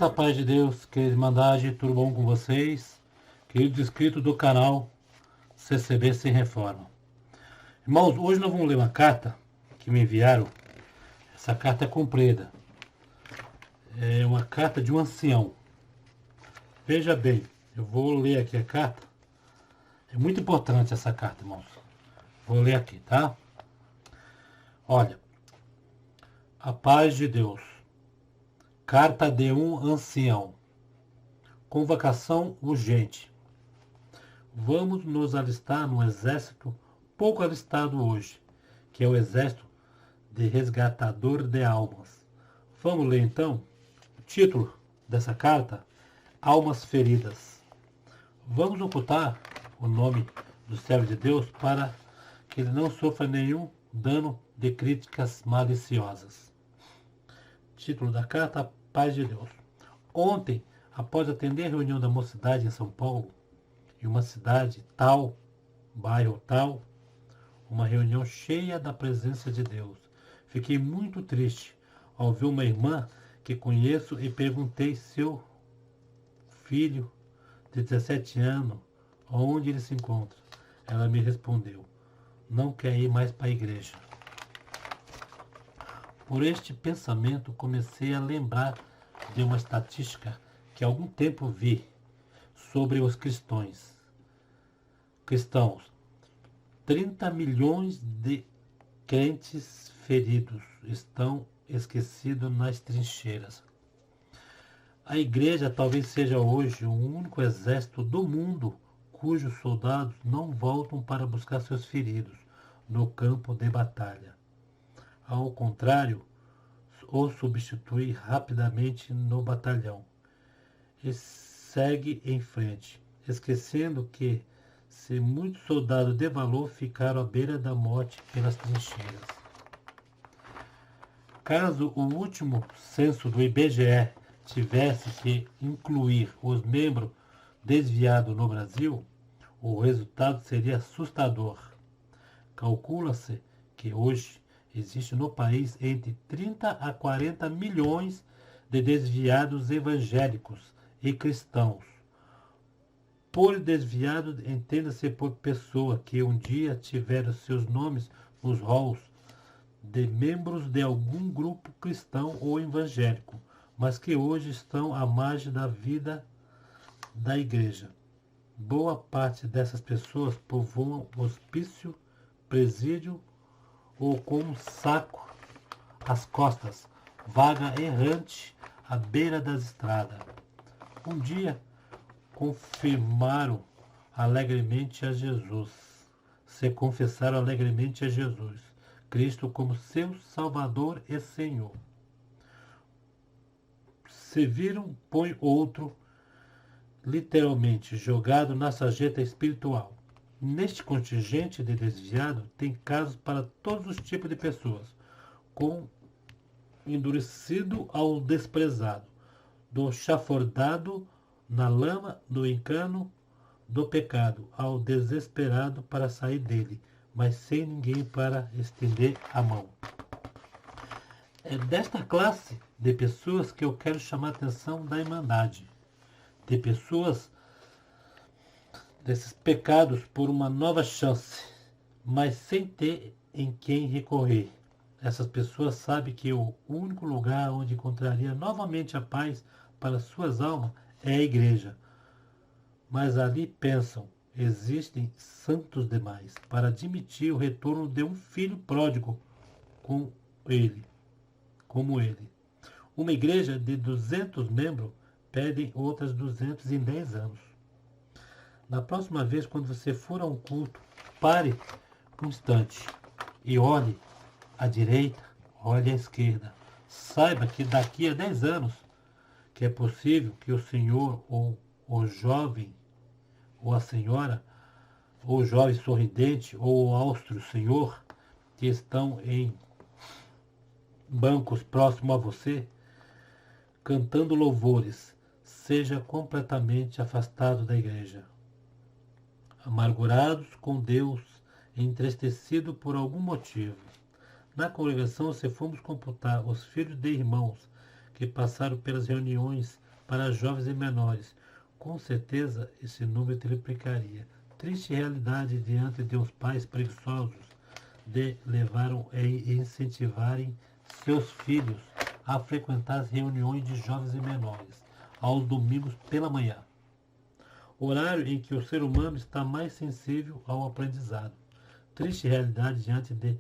Muita paz de Deus, querida Irmandade, tudo bom com vocês? Queridos inscritos do canal CCB Sem Reforma. Irmãos, hoje nós vamos ler uma carta que me enviaram. Essa carta é comprida. É uma carta de um ancião. Veja bem, eu vou ler aqui a carta. É muito importante essa carta, irmãos. Vou ler aqui, tá? Olha, a paz de Deus. Carta de um ancião. Convocação urgente. Vamos nos alistar no exército pouco alistado hoje, que é o exército de resgatador de almas. Vamos ler então o título dessa carta: Almas Feridas. Vamos ocultar o nome do servo de Deus para que ele não sofra nenhum dano de críticas maliciosas. Título da carta: Paz de Deus. Ontem, após atender a reunião da mocidade em São Paulo, em uma cidade tal, bairro tal, uma reunião cheia da presença de Deus, fiquei muito triste ao ver uma irmã que conheço e perguntei seu filho de 17 anos onde ele se encontra. Ela me respondeu: não quer ir mais para a igreja. Por este pensamento, comecei a lembrar de uma estatística que há algum tempo vi sobre os cristãos. 30 milhões de crentes feridos estão esquecidos nas trincheiras. A igreja talvez seja hoje o único exército do mundo cujos soldados não voltam para buscar seus feridos no campo de batalha. Ao contrário, o substitui rapidamente no batalhão e segue em frente, esquecendo que se muitos soldados de valor ficaram à beira da morte pelas trincheiras. Caso o último censo do IBGE tivesse que incluir os membros desviados no Brasil, o resultado seria assustador. Calcula-se que hoje existe no país entre 30 a 40 milhões de desviados evangélicos e cristãos. Por desviado, entenda-se por pessoa que um dia tiveram seus nomes nos rolos de membros de algum grupo cristão ou evangélico, mas que hoje estão à margem da vida da igreja. Boa parte dessas pessoas povoam hospício, presídio ou com um saco às costas, vaga errante à beira das estradas. Um dia confirmaram alegremente a Jesus, se confessaram alegremente a Jesus Cristo como seu Salvador e Senhor. Se viram, põe outro, literalmente jogado na sarjeta espiritual. Neste contingente de desviado tem casos para todos os tipos de pessoas, com endurecido ao desprezado, do chafurdado na lama do engano do pecado, ao desesperado para sair dele, mas sem ninguém para estender a mão. É desta classe de pessoas que eu quero chamar a atenção da Irmandade, de pessoas desses pecados por uma nova chance, mas sem ter em quem recorrer. Essas pessoas sabem que o único lugar onde encontraria novamente a paz para suas almas é a igreja. Mas ali pensam, existem santos demais para admitir o retorno de um filho pródigo como ele. Uma igreja de 200 membros pede outras 200 em 10 anos. Na próxima vez, quando você for a um culto, pare um instante e olhe à direita, olhe à esquerda. Saiba que daqui a 10 anos que é possível que o senhor ou o jovem ou a senhora, ou o jovem sorridente ou o austro senhor que estão em bancos próximos a você, cantando louvores, seja completamente afastado da igreja. Amargurados com Deus, entristecido por algum motivo. Na congregação, se formos computar os filhos de irmãos que passaram pelas reuniões para jovens e menores. Com certeza, esse número triplicaria. Triste realidade diante de uns pais preguiçosos de levaram e incentivarem seus filhos a frequentar as reuniões de jovens e menores aos domingos pela manhã, horário em que o ser humano está mais sensível ao aprendizado. Triste realidade diante de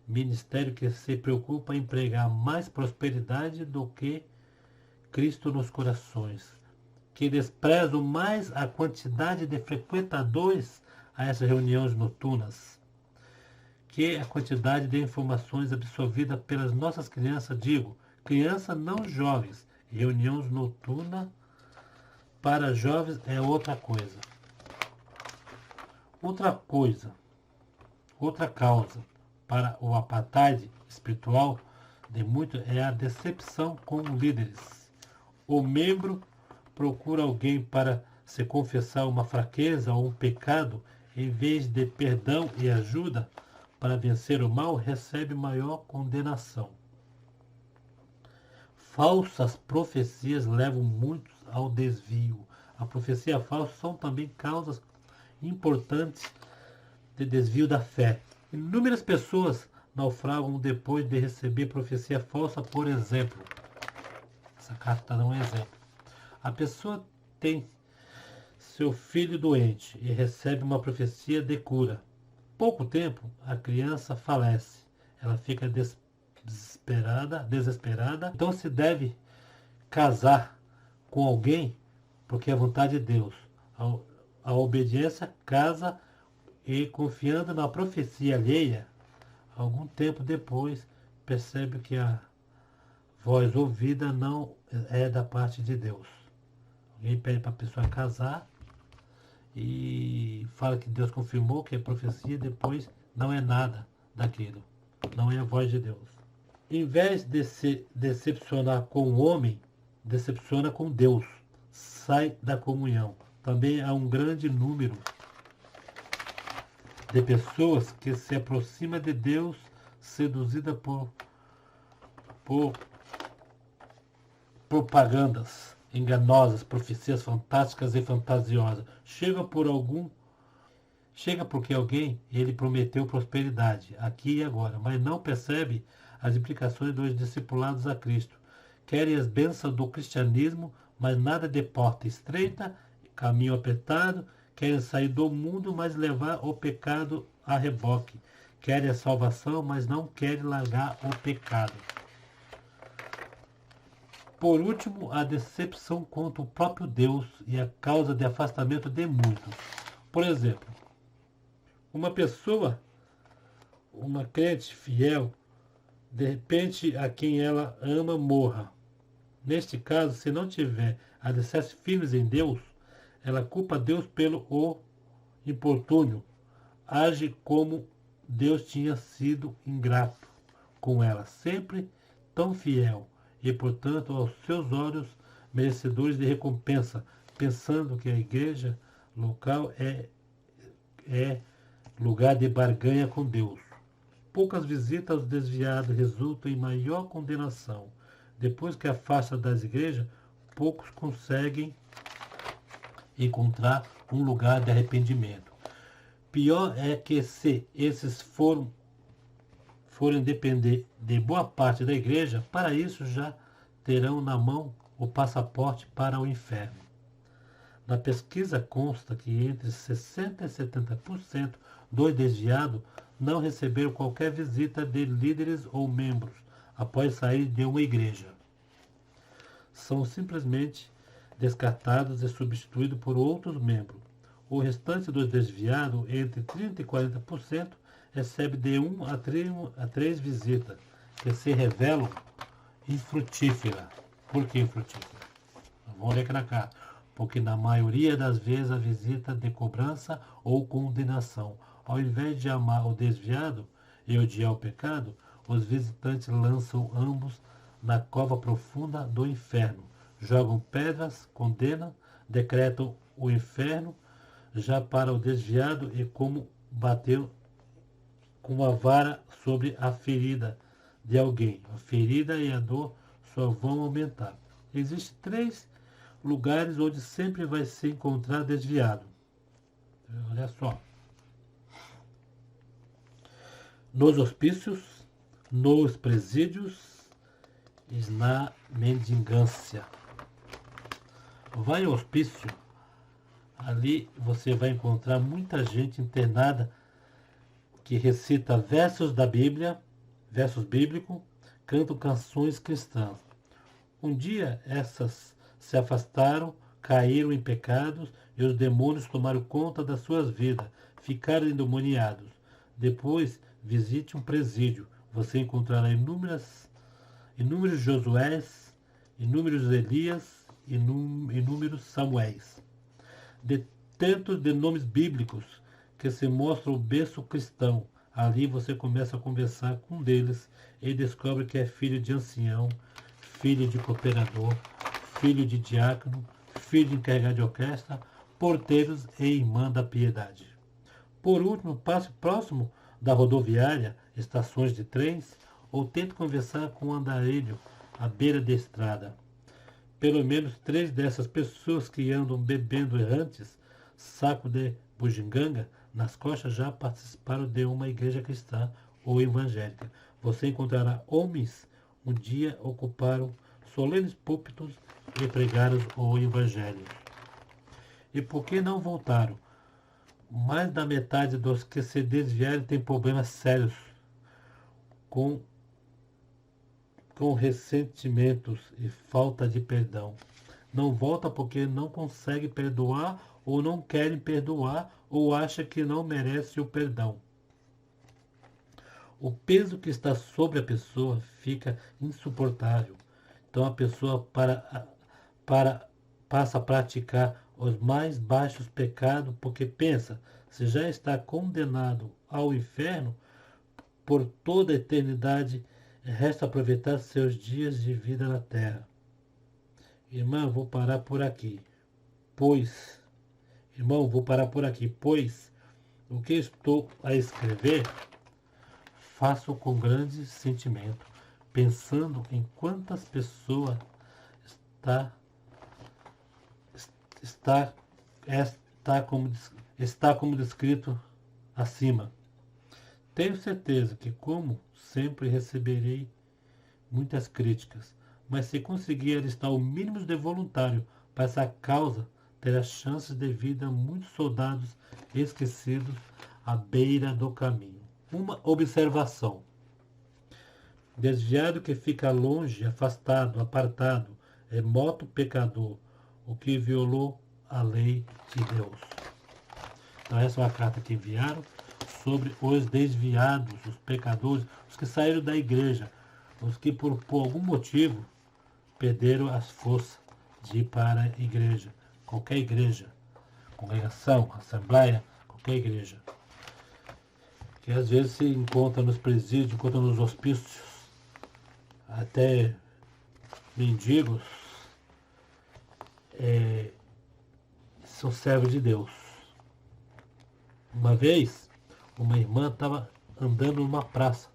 ministério que se preocupa em pregar mais prosperidade do que Cristo nos corações, que desprezam mais a quantidade de frequentadores a essas reuniões noturnas que a quantidade de informações absorvida pelas nossas crianças, digo, crianças não jovens. Reuniões noturnas para jovens é outra coisa. Outra causa para o apartheid espiritual de muitos é a decepção com líderes. O membro procura alguém para se confessar uma fraqueza ou um pecado, em vez de perdão e ajuda para vencer o mal, recebe maior condenação. Falsas profecias levam muitos ao desvio. A profecia falsa são também causas importantes de desvio da fé. Inúmeras pessoas naufragam depois de receber profecia falsa, por exemplo. Essa carta está dando um exemplo. A pessoa tem seu filho doente e recebe uma profecia de cura. Pouco tempo, a criança falece. Ela fica desesperada. Então se deve casar com alguém porque é a vontade de Deus. A obediência casa e, confiando na profecia alheia, algum tempo depois percebe que a voz ouvida não é da parte de Deus. Alguém pede para a pessoa casar e fala que Deus confirmou que é profecia, depois não é nada daquilo. Não é a voz de Deus. Em vez de se decepcionar com o homem, decepciona com Deus. Sai da comunhão. Também há um grande número de pessoas que se aproxima de Deus seduzida por propagandas enganosas, profecias fantásticas e fantasiosas. Chega porque alguém ele prometeu prosperidade aqui e agora, mas não percebe as implicações dos discipulados a Cristo. Querem as bênçãos do cristianismo, mas nada de porta estreita, caminho apertado. Querem sair do mundo, mas levar o pecado a reboque. Querem a salvação, mas não querem largar o pecado. Por último, a decepção contra o próprio Deus e a causa de afastamento de muitos. Por exemplo, uma pessoa, uma crente fiel, de repente a quem ela ama morra. Neste caso, se não tiver alicerces firmes em Deus, ela culpa Deus pelo o importúnio. Age como Deus tinha sido ingrato com ela, sempre tão fiel, e portanto aos seus olhos merecedores de recompensa, pensando que a igreja local é lugar de barganha com Deus. Poucas visitas aos desviados resultam em maior condenação. Depois que afasta das igrejas, poucos conseguem encontrar um lugar de arrependimento. Pior é que se esses forem depender de boa parte da igreja, para isso já terão na mão o passaporte para o inferno. Na pesquisa consta que entre 60% e 70% dos desviados não receberam qualquer visita de líderes ou membros após sair de uma igreja. São simplesmente descartados e substituídos por outros membros. O restante dos desviados, entre 30% e 40%, recebe de 1 a 3 visitas, que se revelam infrutíferas. Por que infrutífera? Vamos ler aqui na carta. Porque na maioria das vezes a visita de cobrança ou condenação. Ao invés de amar o desviado e odiar o pecado, os visitantes lançam ambos na cova profunda do inferno. Jogam pedras, condenam, decretam o inferno já para o desviado e como bater com a vara sobre a ferida de alguém. A ferida e a dor só vão aumentar. Existem 3 lugares onde sempre vai se encontrar desviado. Olha só. Nos hospícios, nos presídios e na mendigância. Vai ao hospício, ali você vai encontrar muita gente internada que recita versos da Bíblia, versos bíblicos, cantam canções cristãs. Um dia essas se afastaram, caíram em pecados e os demônios tomaram conta das suas vidas, ficaram endemoniados. Depois, visite um presídio. Você encontrará inúmeros Josués, inúmeros Elias, inúmeros Samuéis. Detentos de nomes bíblicos que se mostram o berço cristão. Ali você começa a conversar com um deles e descobre que é filho de ancião, filho de cooperador, filho de diácono, filho de encarregado de orquestra, porteiros e irmã da piedade. Por último, passe próximo da rodoviária, estações de trens, ou tente conversar com um andarilho à beira da estrada. Pelo menos 3 dessas pessoas que andam bebendo errantes, saco de bugiganga, nas costas já participaram de uma igreja cristã ou evangélica. Você encontrará homens um dia ocuparam solenes púlpitos e pregaram o evangelho. E por que não voltaram? Mais da metade dos que se desviaram tem problemas sérios com ressentimentos e falta de perdão. Não volta porque não consegue perdoar ou não querem perdoar ou acha que não merece o perdão. O peso que está sobre a pessoa fica insuportável. Então a pessoa passa a praticar os mais baixos pecados porque pensa, se já está condenado ao inferno por toda a eternidade, resta aproveitar seus dias de vida na terra. Irmão, vou parar por aqui. Pois o que estou a escrever, faço com grande sentimento, pensando em quantas pessoas está como descrito acima. Tenho certeza que, como sempre, receberei muitas críticas, mas se conseguir alistar o mínimo de voluntário para essa causa, terá chances de vida a muitos soldados esquecidos à beira do caminho. Uma observação. Desviado que fica longe, afastado, apartado, é moto pecador, o que violou a lei de Deus. Então essa é uma carta que enviaram sobre os desviados, os pecadores, os que saíram da igreja, os que por algum motivo perderam as forças de ir para a igreja, qualquer igreja, congregação, assembleia, qualquer igreja. Que às vezes se encontra nos presídios, encontra nos hospícios, até mendigos, são servos de Deus. Uma vez, uma irmã estava andando numa praça,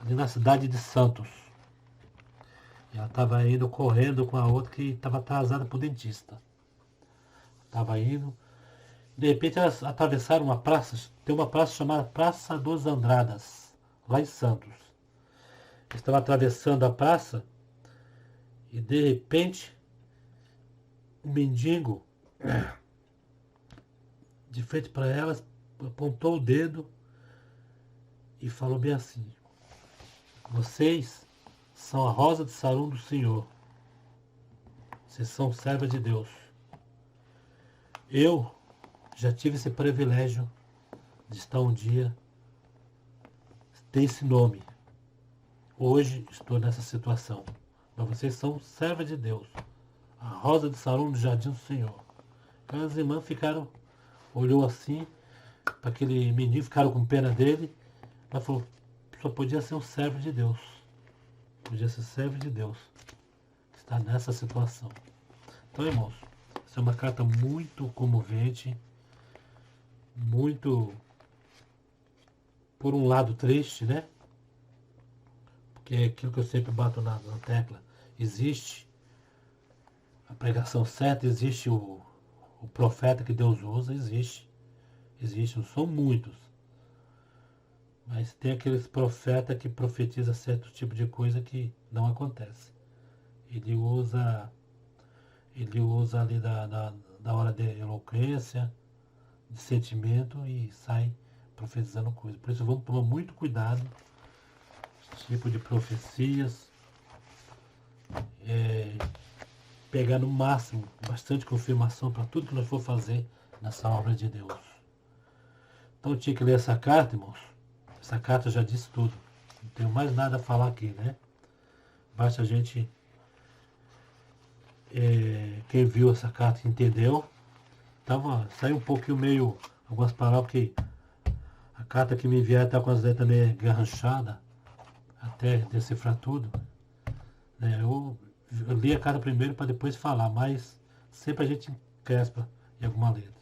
ali na cidade de Santos. E ela estava indo correndo com a outra que estava atrasada para o dentista. Estava indo. De repente elas atravessaram uma praça, tem uma praça chamada Praça dos Andradas, lá em Santos. Eles estavam atravessando a praça e de repente um mendigo de frente para elas apontou o dedo e falou bem assim: vocês são a rosa de Sarum do Senhor. Vocês são servas de Deus. Eu já tive esse privilégio de estar um dia, ter esse nome. Hoje estou nessa situação. Mas vocês são servas de Deus. A rosa de Sarum do Jardim do Senhor. Aquelas irmãs ficaram, olhou assim para aquele menino, ficaram com pena dele. Ela falou, só podia ser um servo de Deus. Podia ser servo de Deus. Está nessa situação. Então, irmãos, essa é uma carta muito comovente, muito, por um lado, triste, né? Porque é aquilo que eu sempre bato na tecla. Existe a pregação certa, existe o profeta que Deus usa, existe. Existe, não são muitos. Mas tem aqueles profetas que profetizam certo tipo de coisa que não acontece. Ele usa ali da hora de eloquência, de sentimento e sai profetizando coisas. Por isso vamos tomar muito cuidado com esse tipo de profecias. Pegar no máximo bastante confirmação para tudo que nós for fazer nessa obra de Deus. Então eu tinha que ler essa carta, irmãos. Essa carta já disse tudo. Não tenho mais nada a falar aqui, né? Basta a gente... quem viu essa carta entendeu. Saiu um pouquinho meio... algumas palavras que... A carta que me enviaram está com as letras meio garranchadas. Até decifrar tudo. Né? Eu li a carta primeiro para depois falar, mas sempre a gente encrespa em alguma letra.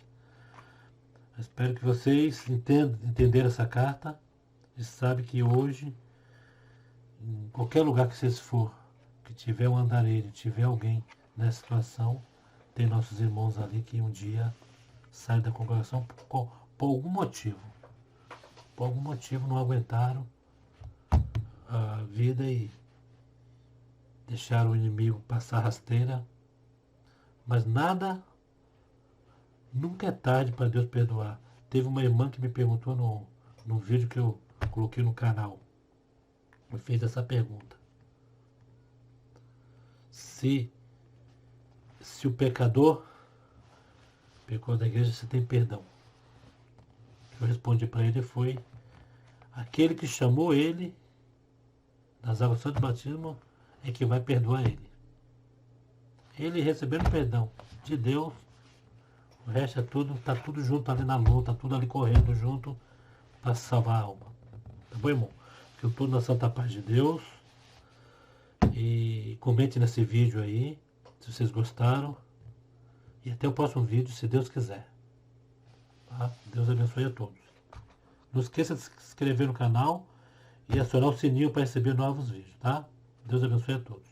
Eu espero que vocês entenderam essa carta e sabem que hoje, em qualquer lugar que vocês for, que tiver um andarilho, tiver alguém nessa situação, tem nossos irmãos ali que um dia saem da congregação por algum motivo. Por algum motivo não aguentaram a vida e deixaram o inimigo passar rasteira, mas nunca é tarde para Deus perdoar. Teve uma irmã que me perguntou no vídeo que eu coloquei no canal, me fez essa pergunta: se o pecador pecou da igreja, você tem perdão? O que eu respondi para ele foi: aquele que chamou ele das águas do batismo é que vai perdoar ele. Ele recebendo perdão de Deus, o resto é tudo, tá tudo junto ali na luta, tá tudo ali correndo junto para salvar a alma. Tá bom, irmão? Que eu estou na santa paz de Deus. E comente nesse vídeo aí, se vocês gostaram. E até o próximo vídeo, se Deus quiser. Tá? Deus abençoe a todos. Não esqueça de se inscrever no canal e acionar o sininho para receber novos vídeos, tá? Deus abençoe a todos.